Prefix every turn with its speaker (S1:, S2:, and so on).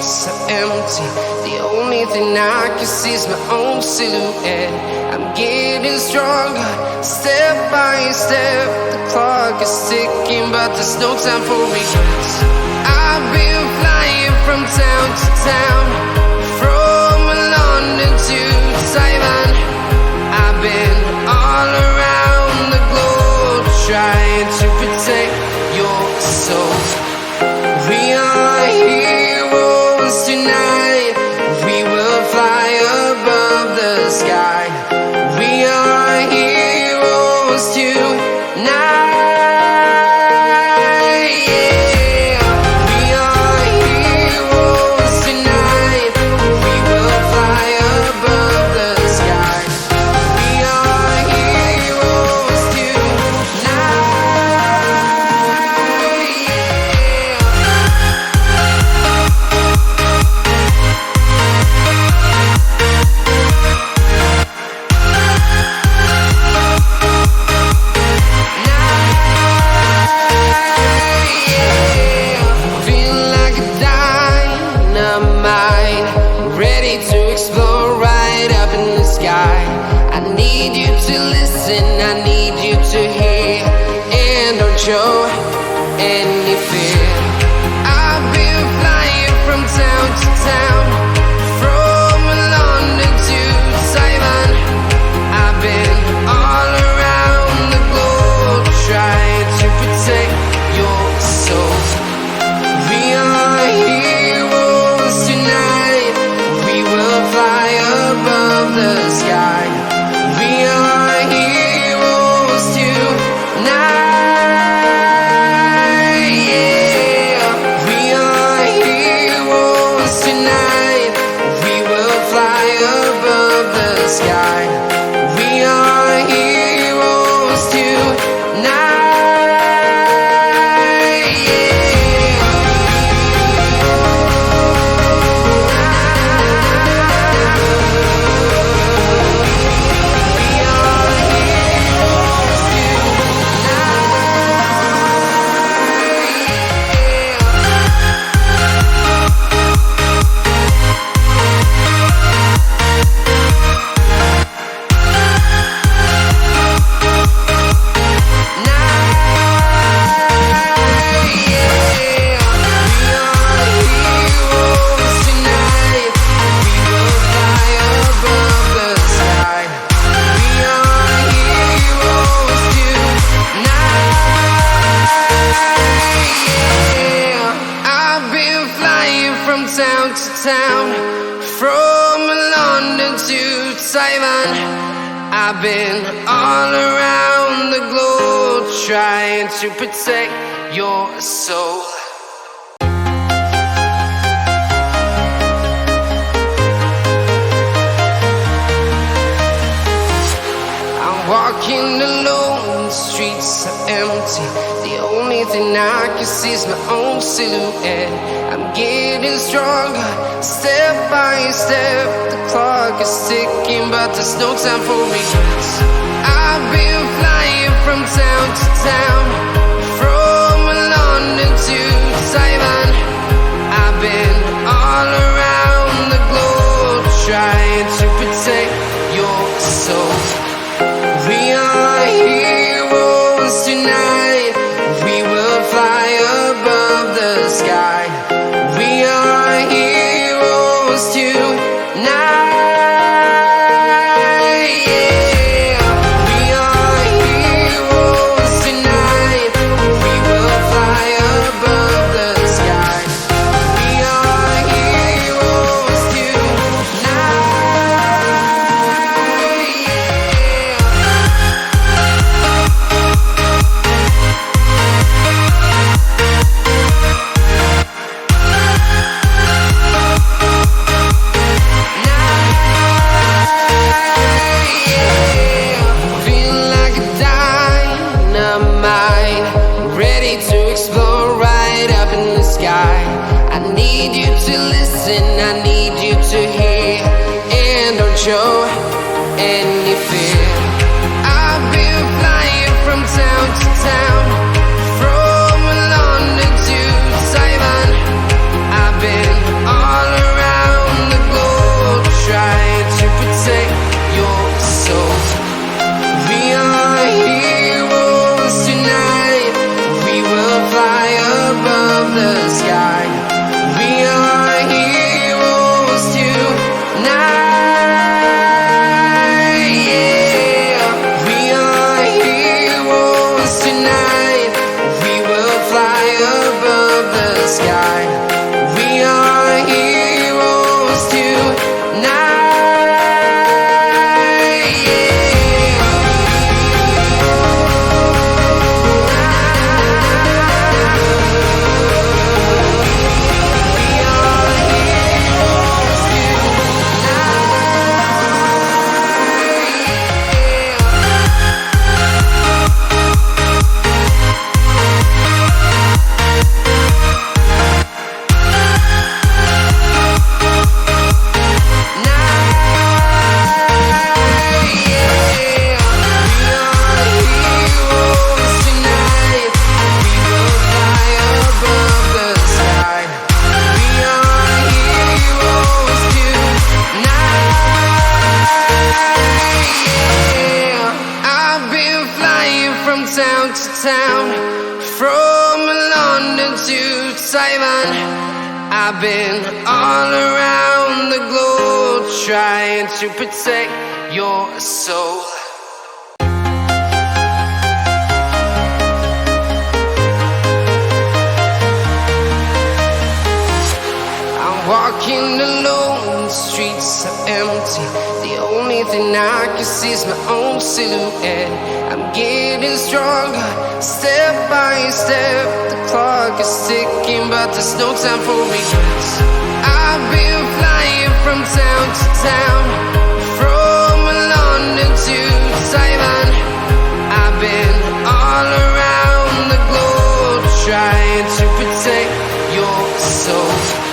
S1: streets are empty. The only thing I can see is my own silhouette. I'm getting stronger, step by step. The clock is ticking, but there's no time for regrets. I've been flying from town to town, from London to Taiwan. I've been all around the globe, trying to protect your soul. We are heroes tonight. We will fly above the sky. We are heroes tonight. Yeah. We are heroes tonight. We will fly above the sky. We are heroes tonight. I need you to hear, and don't show any fear. I've been flying from town to town, from London to Taiwan. I've been all around the globe, trying to protect your soul. We are heroes tonight. We will fly above the sky. We are heroes tonight. Yeah. We are heroes tonight. We will fly above the sky. We are heroes tonight. Town to town, from London to Taiwan. I've been all around the globe, trying to protect your soul. I'm walking alone, the streets are empty. The only thing I can see is my own silhouette. I'm getting stronger, step by step. The clock is ticking, but there's no time for regrets. I've been flying from town to town, from London to Taiwan. I've been all around the globe, trying to protect your soul. We are heroes tonight. We will fly above the sky. We are heroes tonight. Yeah. We are heroes tonight. We will fly above the sky. We are heroes tonight. Yeah. town to town, from London to Taiwan. I've been all around the globe trying to protect your soul. Walking alone, the streets are empty. The only thing I can see is my own silhouette. I'm getting stronger, step by step. The clock is ticking, but there's no time for regrets. I've been flying from town to town, from London to Taiwan. I've been all around the globe trying to protect your soul.